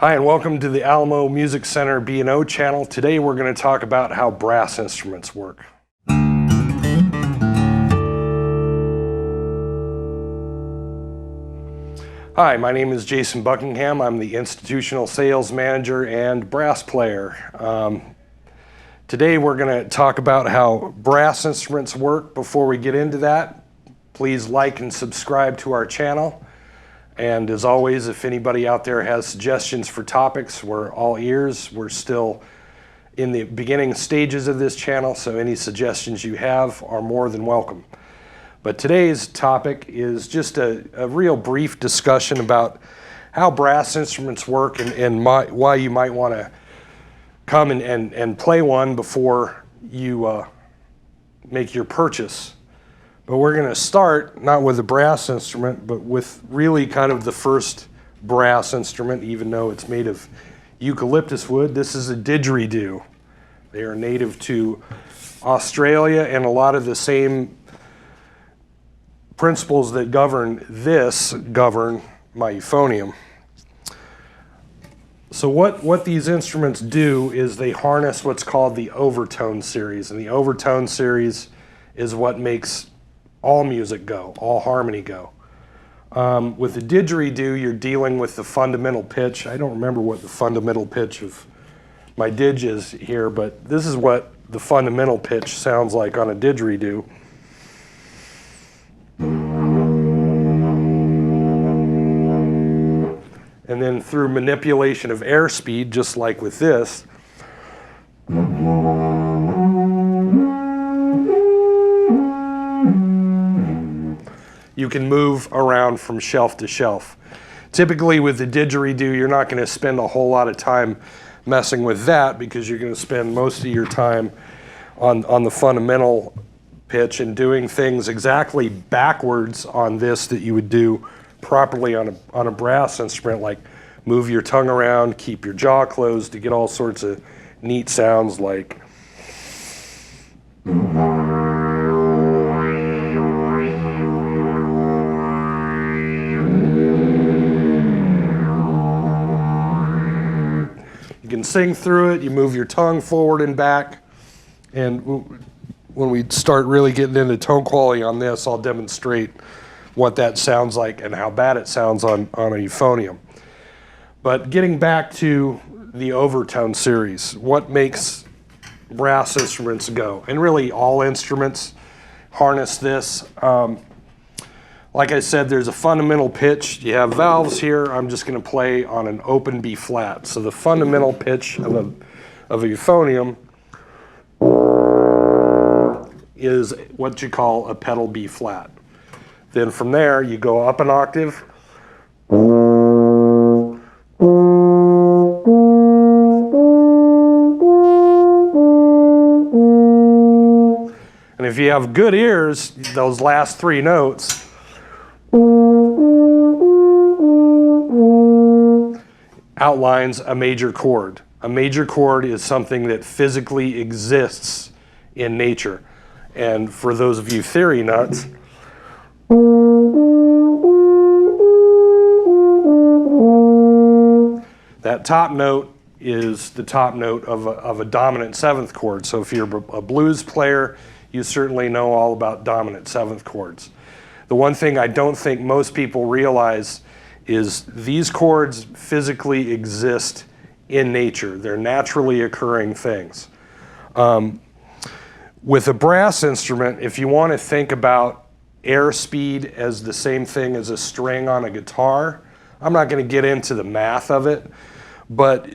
Hi, and welcome to the Alamo Music Center B&O channel. Today we're going to talk about how brass instruments work. Hi, my name is Jason Buckingham. I'm the institutional sales manager and brass player. Today we're going to talk about how brass instruments work. Before we get into that, please like and subscribe to our channel. And as always, if anybody out there has suggestions for topics, we're all ears. We're still in the beginning stages of this channel, so any suggestions you have are more than welcome. But today's topic is just a real brief discussion about how brass instruments work and why you might want to come and play one before you make your purchase. But we're going to start not with a brass instrument, but with really kind of the first brass instrument, even though it's made of eucalyptus wood. This is a didgeridoo. They are native to Australia, and a lot of the same principles that govern this govern my euphonium. So what these instruments do is they harness what's called the overtone series, and the overtone series is what makes all music go, all harmony go. With the didgeridoo, you're dealing with the fundamental pitch. I don't remember what the fundamental pitch of my didge is here, but this is what the fundamental pitch sounds like on a didgeridoo. And then through manipulation of airspeed, just like with this, you can move around from shelf to shelf. Typically with the didgeridoo, you're not going to spend a whole lot of time messing with that because you're going to spend most of your time on the fundamental pitch and doing things exactly backwards on this that you would do properly on a brass instrument, like move your tongue around, keep your jaw closed to get all sorts of neat sounds like sing through it, you move your tongue forward and back, and when we start really getting into tone quality on this, I'll demonstrate what that sounds like and how bad it sounds on a euphonium. But getting back to the overtone series, what makes brass instruments go? And really all instruments harness this. Like I said, there's a fundamental pitch. You have valves here. I'm just going to play on an open B flat. So the fundamental pitch of a euphonium is what you call a pedal B flat. Then from there, you go up an octave. And if you have good ears, those last three notes outlines a major chord. A major chord is something that physically exists in nature. And for those of you theory nuts, that top note is the top note of a dominant seventh chord. So if you're a blues player, you certainly know all about dominant seventh chords. The one thing I don't think most people realize is these chords physically exist in nature. They're naturally occurring things. With a brass instrument, if you want to think about airspeed as the same thing as a string on a guitar, I'm not going to get into the math of it, but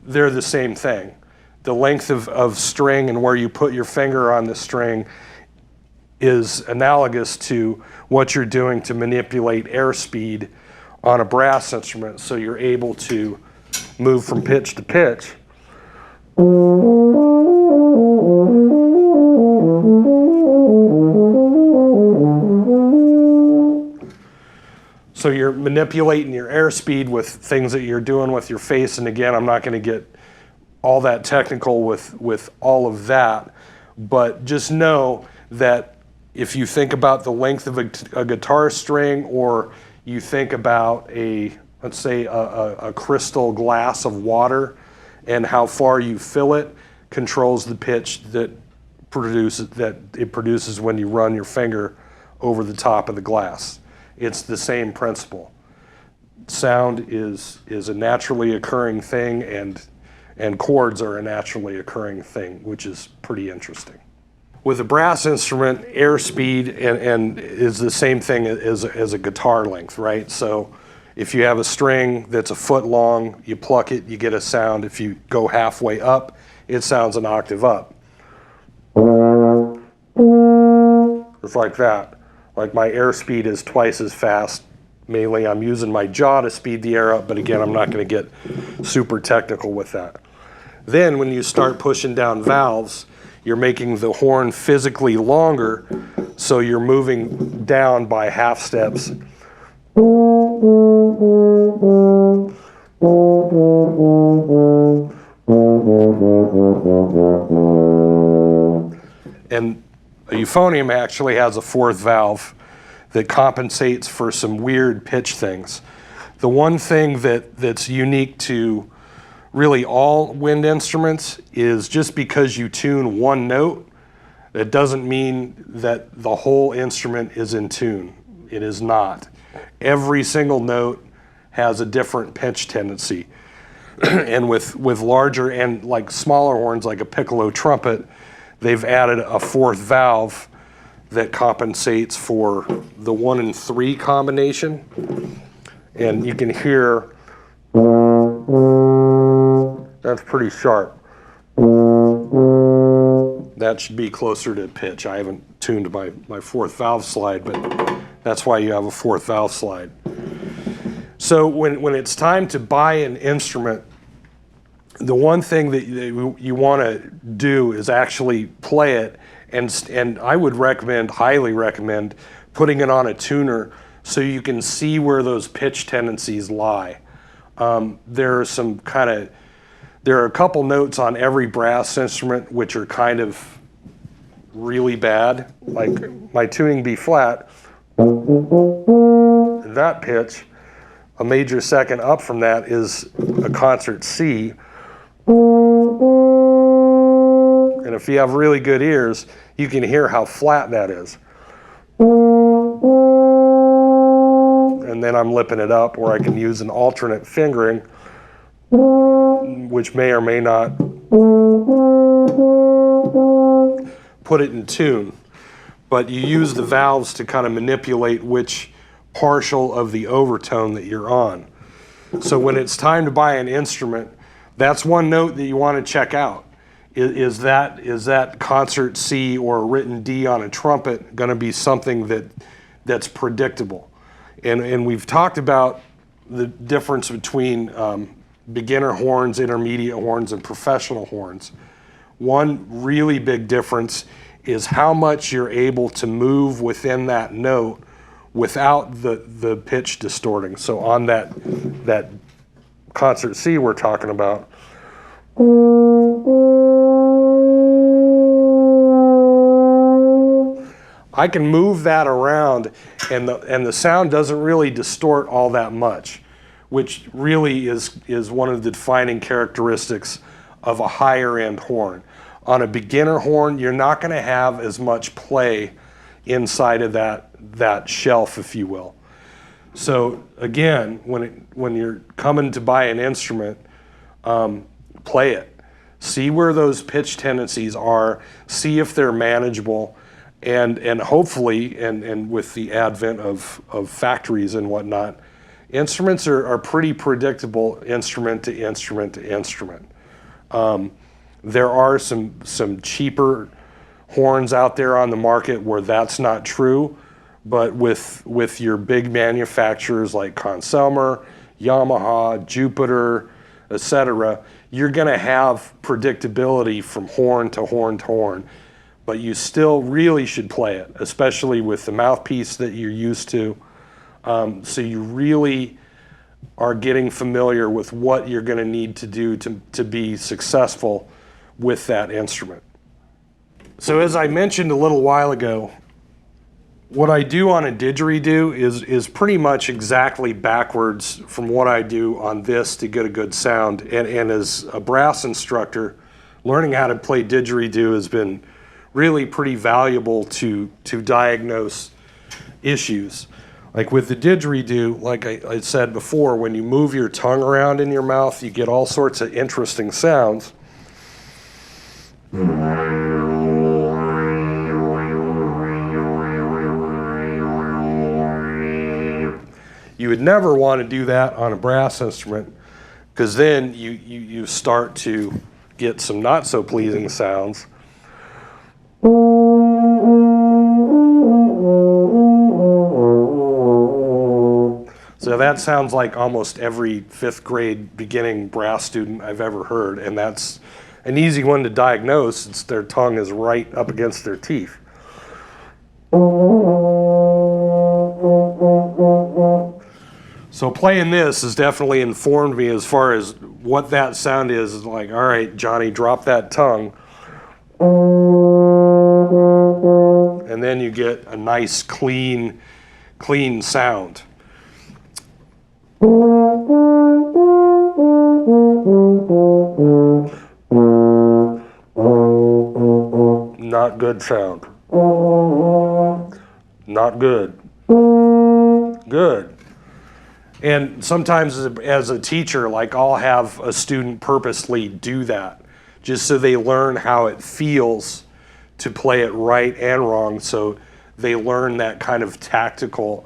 they're the same thing. The length of string and where you put your finger on the string is analogous to what you're doing to manipulate airspeed on a brass instrument, so you're able to move from pitch to pitch. So you're manipulating your airspeed with things that you're doing with your face, and again, I'm not going to get all that technical with all of that, but just know that if you think about the length of a guitar string, or you think about a let's say a crystal glass of water, and how far you fill it controls the pitch that it produces when you run your finger over the top of the glass. It's the same principle. Sound is a naturally occurring thing, and chords are a naturally occurring thing, which is pretty interesting. With a brass instrument, airspeed and is the same thing as a guitar length, right? So if you have a string that's a foot long, you pluck it, you get a sound. If you go halfway up, it sounds an octave up. It's like that. Like my airspeed is twice as fast. Mainly I'm using my jaw to speed the air up, but again, I'm not going to get super technical with that. Then when you start pushing down valves, you're making the horn physically longer, so you're moving down by half steps. And a euphonium actually has a fourth valve that compensates for some weird pitch things. The one thing that's unique to really all wind instruments is just because you tune one note, it doesn't mean that the whole instrument is in tune. It is not. Every single note has a different pitch tendency. And with larger and like smaller horns, like a piccolo trumpet, they've added a fourth valve that compensates for the 1 and 3 combination. And you can hear, that's pretty sharp. That should be closer to pitch. I haven't tuned my fourth valve slide, but that's why you have a fourth valve slide. So when it's time to buy an instrument, the one thing that you want to do is actually play it, and I would highly recommend putting it on a tuner so you can see where those pitch tendencies lie. There are a couple notes on every brass instrument which are kind of really bad, like my tuning B flat, that pitch, a major second up from that is a concert C. And if you have really good ears, you can hear how flat that is. And then I'm lipping it up, or I can use an alternate fingering, which may or may not put it in tune. But you use the valves to kind of manipulate which partial of the overtone that you're on. So when it's time to buy an instrument, that's one note that you want to check out. Is that concert C or a written D on a trumpet going to be something that's predictable? And we've talked about the difference between beginner horns, intermediate horns, and professional horns. One really big difference is how much you're able to move within that note without the pitch distorting. So on that concert C we're talking about, I can move that around, and the sound doesn't really distort all that much, which really is one of the defining characteristics of a higher end horn. On a beginner horn, you're not going to have as much play inside of that shelf, if you will. So again, when you're coming to buy an instrument, play it. See where those pitch tendencies are. See if they're manageable. And hopefully, and with the advent of factories and whatnot, instruments are pretty predictable instrument to instrument to instrument. There are some cheaper horns out there on the market where that's not true, but with your big manufacturers like Conselmer, Yamaha, Jupiter, etc., you're going to have predictability from horn to horn to horn. But you still really should play it, especially with the mouthpiece that you're used to. So you really are getting familiar with what you're going to need to do to be successful with that instrument. So as I mentioned a little while ago, What I do on a didgeridoo is pretty much exactly backwards from what I do on this to get a good sound. And as a brass instructor, learning how to play didgeridoo has been really pretty valuable to diagnose issues. Like with the didgeridoo, like I said before, when you move your tongue around in your mouth, you get all sorts of interesting sounds. You would never want to do that on a brass instrument, because then you start to get some not so pleasing sounds. So that sounds like almost every 5th grade beginning brass student I've ever heard, and that's an easy one to diagnose since their tongue is right up against their teeth. So playing this has definitely informed me as far as what that sound is. It's like, all right, Johnny, drop that tongue. And then you get a nice, clean sound. Not good sound. Not good. Good. And sometimes as a teacher, like I'll have a student purposely do that just so they learn how it feels to play it right and wrong, so they learn that kind of tactile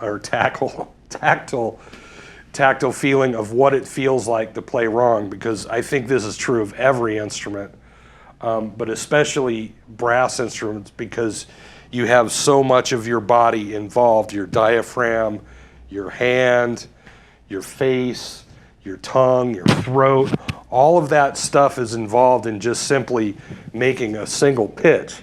feeling of what it feels like to play wrong, because I think this is true of every instrument, but especially brass instruments, because you have so much of your body involved, your diaphragm, your hand, your face, your tongue, your throat. All of that stuff is involved in just simply making a single pitch.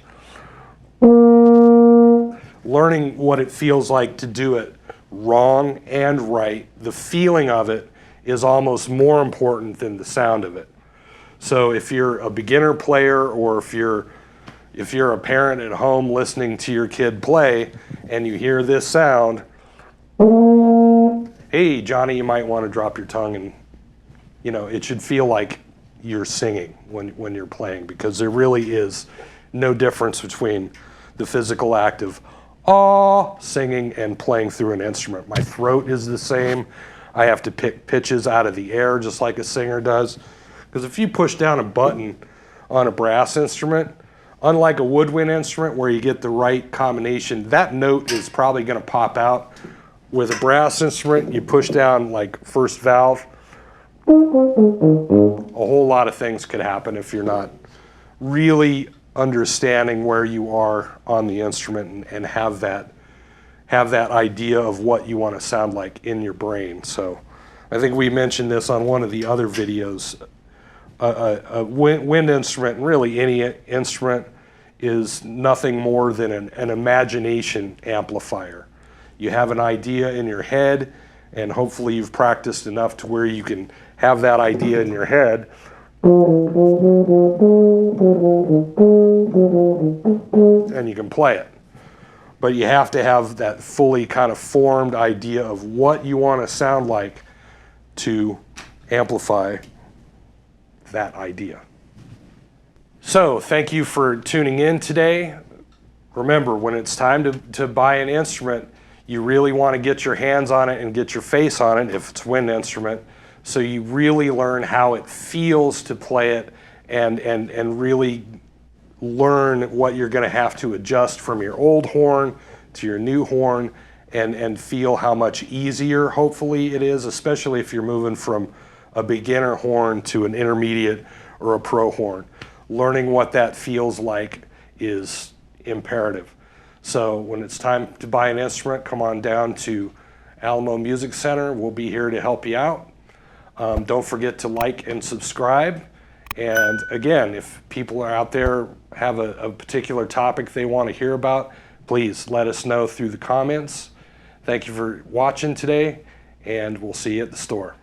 Learning what it feels like to do it wrong and right, the feeling of it is almost more important than the sound of it. So if you're a beginner player, or if you're a parent at home listening to your kid play and you hear this sound, hey, Johnny, you might want to drop your tongue, and it should feel like you're singing when you're playing, because there really is no difference between the physical act of singing and playing through an instrument. My throat is the same. I have to pick pitches out of the air just like a singer does, because if you push down a button on a brass instrument, unlike a woodwind instrument where you get the right combination, that note is probably going to pop out. With a brass instrument, you push down like first valve, a whole lot of things could happen if you're not really understanding where you are on the instrument and have that idea of what you want to sound like in your brain. So I think we mentioned this on one of the other videos. A wind instrument, and really any instrument, is nothing more than an imagination amplifier. You have an idea in your head, and hopefully you've practiced enough to where you can have that idea in your head. And you can play it. But you have to have that fully kind of formed idea of what you want to sound like to amplify that idea. So thank you for tuning in today. Remember, when it's time to buy an instrument, you really want to get your hands on it and get your face on it if it's a wind instrument, so you really learn how it feels to play it, and really learn what you're going to have to adjust from your old horn to your new horn, and feel how much easier hopefully it is, especially if you're moving from a beginner horn to an intermediate or a pro horn. Learning what that feels like is imperative. So when it's time to buy an instrument, come on down to Alamo Music Center. We'll be here to help you out. Don't forget to like and subscribe. And again, if people are out there have a particular topic they want to hear about, please let us know through the comments. Thank you for watching today, and we'll see you at the store.